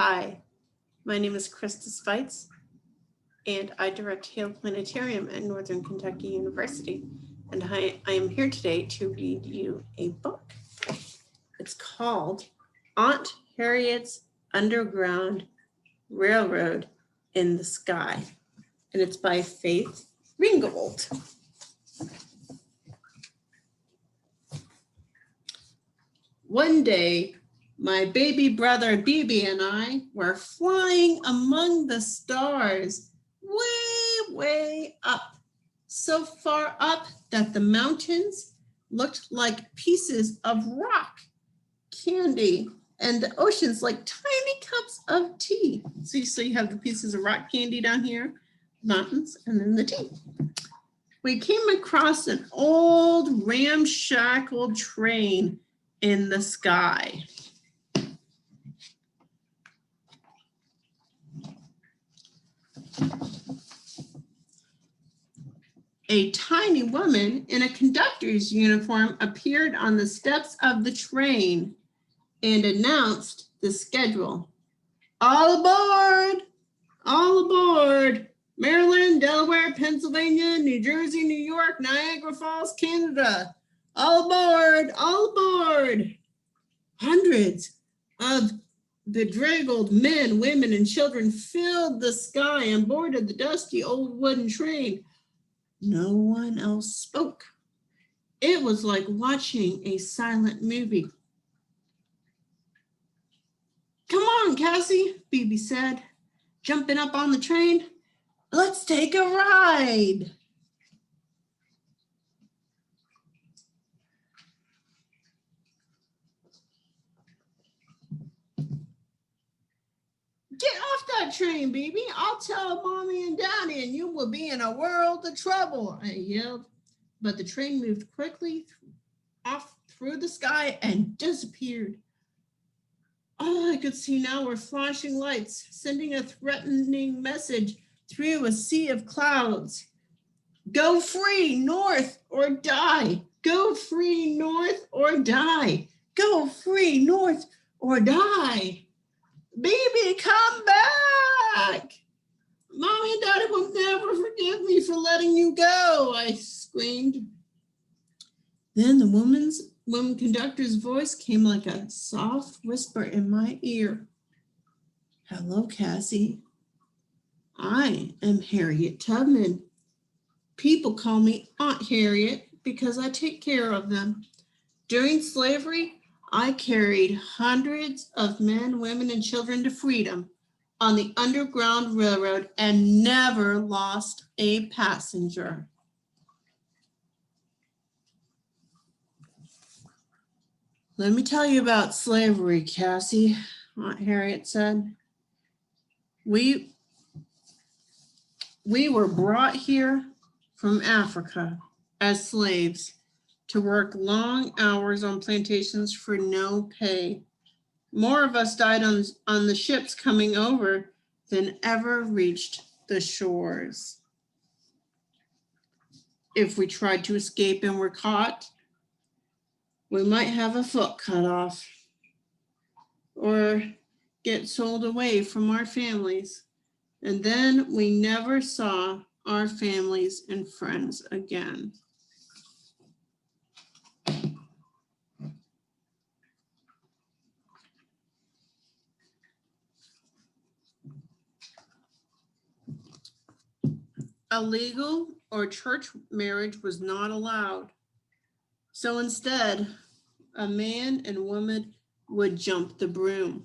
Hi, my name is Christa Speights, and I direct Hale Planetarium at Northern Kentucky University. And I am here today to read you a book. It's called Aunt Harriet's Underground Railroad in the Sky, and it's by Faith Ringgold. One day, my baby brother Bibi and I were flying among the stars, way up, so far up that the mountains looked like pieces of rock candy and the oceans like tiny cups of tea. So you have the pieces of rock candy down here, mountains, and then the tea. We came across an old ramshackle train in the sky. A tiny woman in a conductor's uniform appeared on the steps of the train and announced the schedule. All aboard! All aboard! Maryland, Delaware, Pennsylvania, New Jersey, New York, Niagara Falls, Canada. All aboard! All aboard! Hundreds of bedraggled men, women, and children filled the sky and boarded the dusty old wooden train. No one else spoke. It was like watching a silent movie. Come on, Cassie, Bibi said, jumping up on the train. Let's take a ride. Get off that train, Bibi. I'll tell Mommy and Daddy and you will be in a world of trouble, I yelled. But the train moved quickly off through the sky and disappeared. All I could see now were flashing lights, sending a threatening message through a sea of clouds. Go free, north, or die. Go free, north, or die. Go free, north, or die. Bibi, come back! Mommy and Daddy will never forgive me for letting you go, I screamed. Then the woman conductor's voice came like a soft whisper in my ear. Hello, Cassie. I am Harriet Tubman. People call me Aunt Harriet because I take care of them. During slavery, I carried hundreds of men, women, and children to freedom on the Underground Railroad and never lost a passenger. Let me tell you about slavery, Cassie, Aunt Harriet said. We were brought here from Africa as slaves to work long hours on plantations for no pay. More of us died on the ships coming over than ever reached the shores. If we tried to escape and were caught, we might have a foot cut off or get sold away from our families. And then we never saw our families and friends again. A legal or church marriage was not allowed. So instead, a man and woman would jump the broom.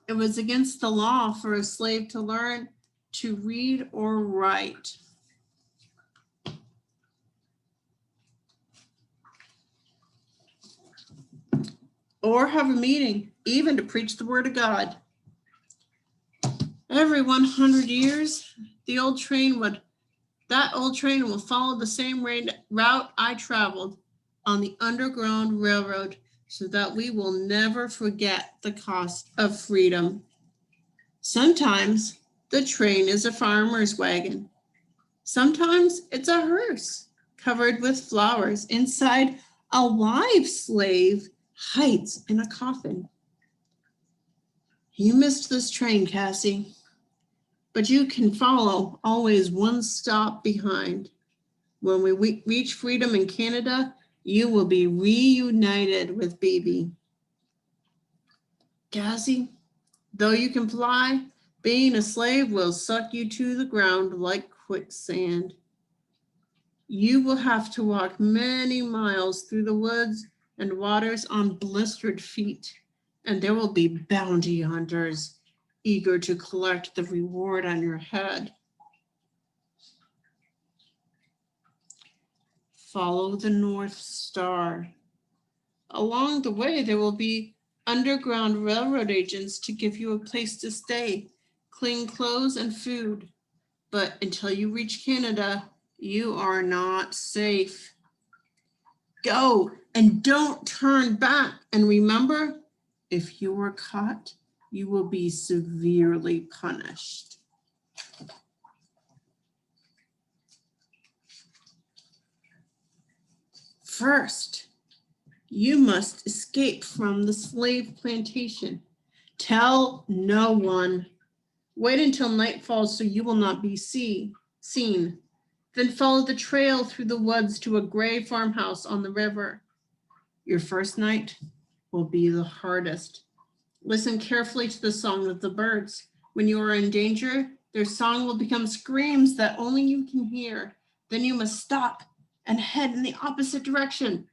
It was against the law for a slave to learn to read or write. Or have a meeting, even to preach the word of God. Every 100 years, that old train will follow the same route I traveled on the Underground Railroad so that we will never forget the cost of freedom. Sometimes the train is a farmer's wagon. Sometimes it's a hearse covered with flowers. Inside, a live slave hides in a coffin. You missed this train, Cassie, but you can follow always one stop behind. When we reach freedom in Canada, you will be reunited with Baby. Cassie, though you can fly, being a slave will suck you to the ground like quicksand. You will have to walk many miles through the woods and waters on blistered feet, and there will be bounty hunters eager to collect the reward on your head. Follow the North Star. Along the way, there will be underground railroad agents to give you a place to stay, clean clothes, and food. But until you reach Canada, you are not safe. Go and don't turn back. And remember, if you are caught, you will be severely punished. First, you must escape from the slave plantation. Tell no one. Wait until night falls so you will not be seen. Then follow the trail through the woods to a gray farmhouse on the river. Your first night will be the hardest. Listen carefully to the song of the birds. When you are in danger, their song will become screams that only you can hear. Then you must stop and head in the opposite direction.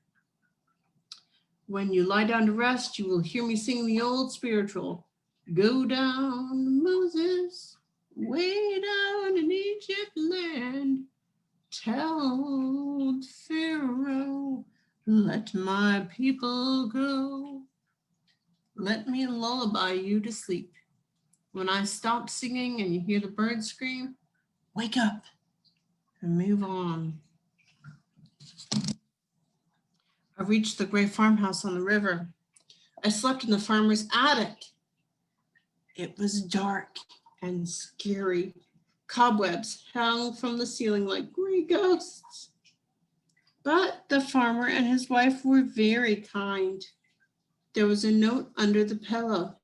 When you lie down to rest, you will hear me sing the old spiritual. Go down, Moses, way down in Egypt land. Tell Pharaoh, let my people go. Let me lullaby you to sleep. When I stop singing and you hear the birds scream, wake up and move on. I reached the gray farmhouse on the river. I slept in the farmer's attic. It was dark and scary. Cobwebs hung from the ceiling like gray ghosts. But the farmer and his wife were very kind. There was a note under the pillow.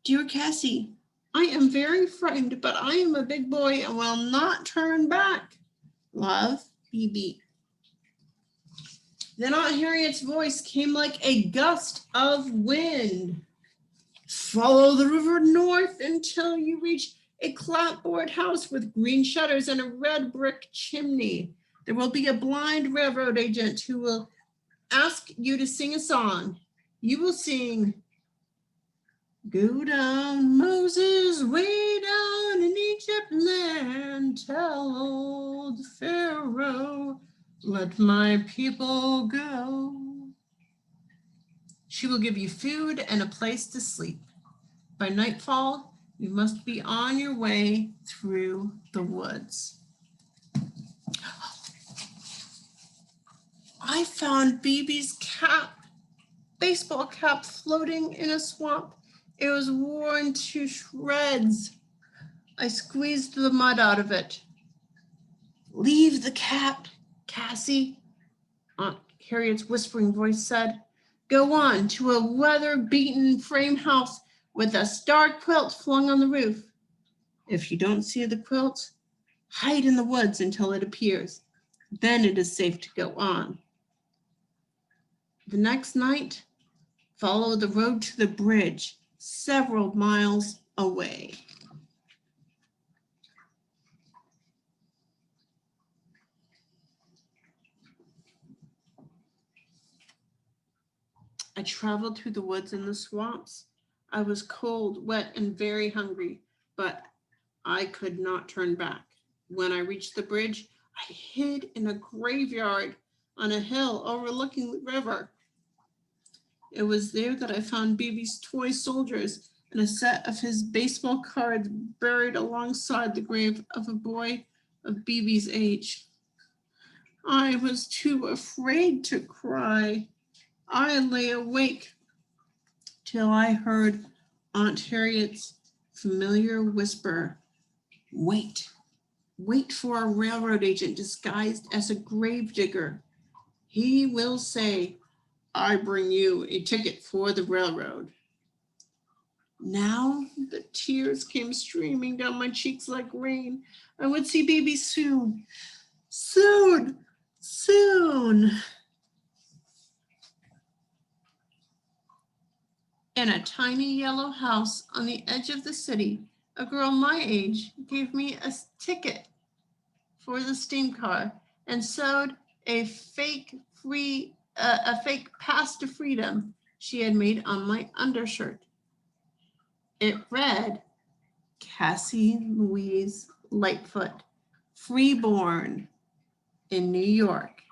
Dear Cassie, I am very frightened, but I am a big boy and will not turn back. Love, BB. Then Aunt Harriet's voice came like a gust of wind. Follow the river north until you reach a clapboard house with green shutters and a red brick chimney. There will be a blind railroad agent who will ask you to sing a song. You will sing, go down, Moses, way down in Egypt land. Tell old Pharaoh, let my people go. She will give you food and a place to sleep. By nightfall, you must be on your way through the woods. I found BB's cap, baseball cap, floating in a swamp. It was worn to shreds. I squeezed the mud out of it. Leave the cap, Cassie, Aunt Harriet's whispering voice said. Go on to a weather-beaten frame house with a star quilt flung on the roof. If you don't see the quilt, hide in the woods until it appears. Then it is safe to go on. The next night, follow the road to the bridge several miles away. I traveled through the woods and the swamps. I was cold, wet, and very hungry, but I could not turn back. When I reached the bridge, I hid in a graveyard on a hill overlooking the river. It was there that I found BB's toy soldiers and a set of his baseball cards buried alongside the grave of a boy of BB's age. I was too afraid to cry. I lay awake till I heard Aunt Harriet's familiar whisper, wait for a railroad agent disguised as a gravedigger. He will say, I bring you a ticket for the railroad. Now the tears came streaming down my cheeks like rain. I would see baby soon, soon, soon. In a tiny yellow house on the edge of the city, a girl my age gave me a ticket for the steam car and sewed a fake pass to freedom she had made on my undershirt. It read, Cassie Louise Lightfoot, freeborn in New York.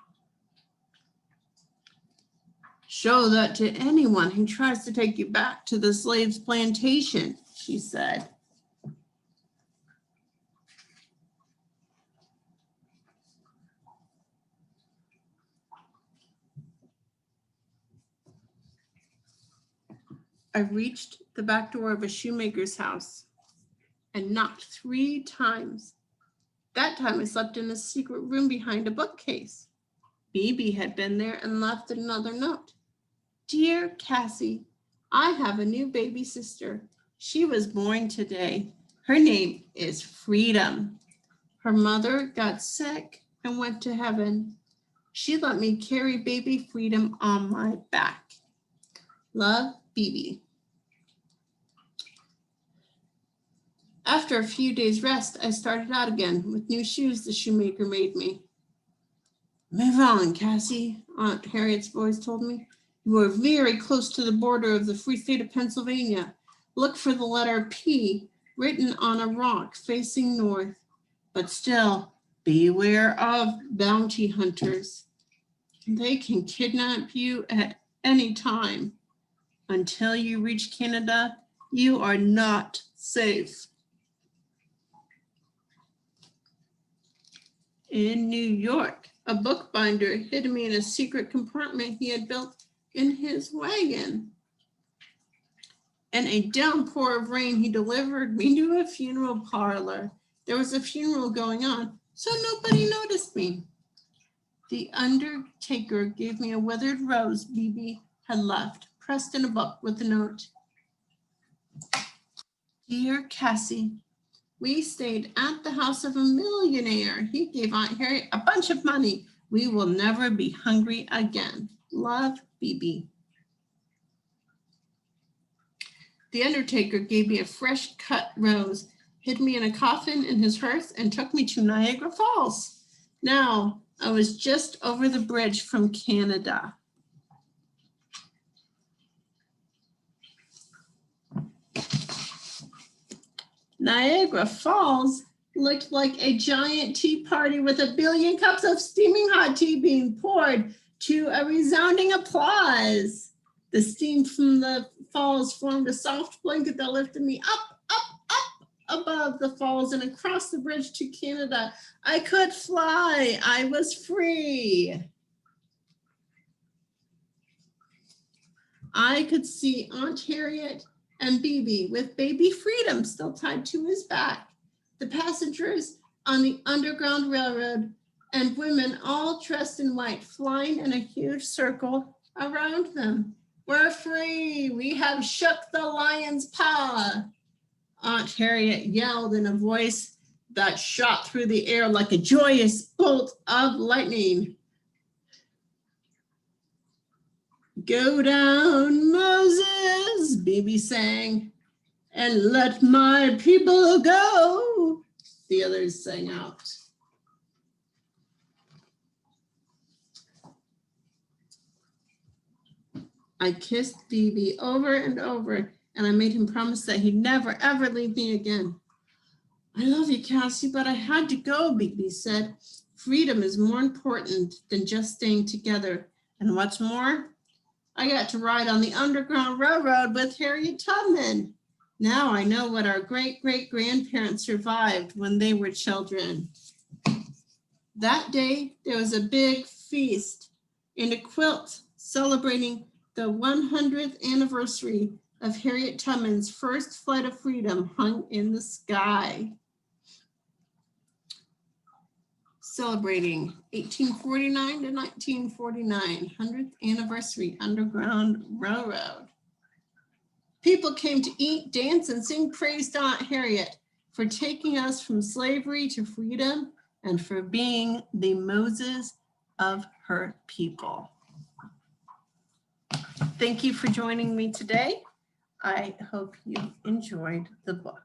Show that to anyone who tries to take you back to the slave's plantation, she said. I reached the back door of a shoemaker's house and knocked 3 times. That time I slept in a secret room behind a bookcase. Bebe had been there and left another note. Dear Cassie, I have a new baby sister. She was born today. Her name is Freedom. Her mother got sick and went to heaven. She let me carry baby Freedom on my back. Love, Bebe. After a few days' rest, I started out again with new shoes the shoemaker made me. Move on, Cassie, Aunt Harriet's voice told me. You are very close to the border of the free state of Pennsylvania. Look for the letter P written on a rock facing north. But still, beware of bounty hunters. They can kidnap you at any time. Until you reach Canada, you are not safe. In New York, a bookbinder hid me in a secret compartment he had built in his wagon. In a downpour of rain, he delivered me to a funeral parlor. There was a funeral going on, so nobody noticed me. The undertaker gave me a withered rose Bebe had left, pressed in a book with a note. Dear Cassie, we stayed at the house of a millionaire. He gave Aunt Harriet a bunch of money. We will never be hungry again. Love, Bebe. The undertaker gave me a fresh cut rose, hid me in a coffin in his hearse, and took me to Niagara Falls. Now I was just over the bridge from Canada. Niagara Falls looked like a giant tea party with a billion cups of steaming hot tea being poured to a resounding applause. The steam from the falls formed a soft blanket that lifted me up, up, up above the falls and across the bridge to Canada. I could fly. I was free. I could see Aunt Harriet and Bebe with baby Freedom still tied to his back. The passengers on the Underground Railroad and women all dressed in white flying in a huge circle around them. We're free. We have shook the lion's paw. Aunt Harriet yelled in a voice that shot through the air like a joyous bolt of lightning. Go down, Moses, Bebe sang, and let my people go, the others sang out. I kissed Bebe over and over, and I made him promise that he'd never, ever leave me again. I love you, Cassie, but I had to go, Bebe said. Freedom is more important than just staying together. And what's more, I got to ride on the Underground Railroad with Harriet Tubman. Now I know what our great-great-grandparents survived when they were children. That day, there was a big feast and a quilt celebrating the 100th anniversary of Harriet Tubman's first flight of freedom hung in the sky. Celebrating 1849 to 1949, 100th anniversary Underground Railroad. People came to eat, dance, and sing praise to Aunt Harriet for taking us from slavery to freedom and for being the Moses of her people. Thank you for joining me today. I hope you enjoyed the book.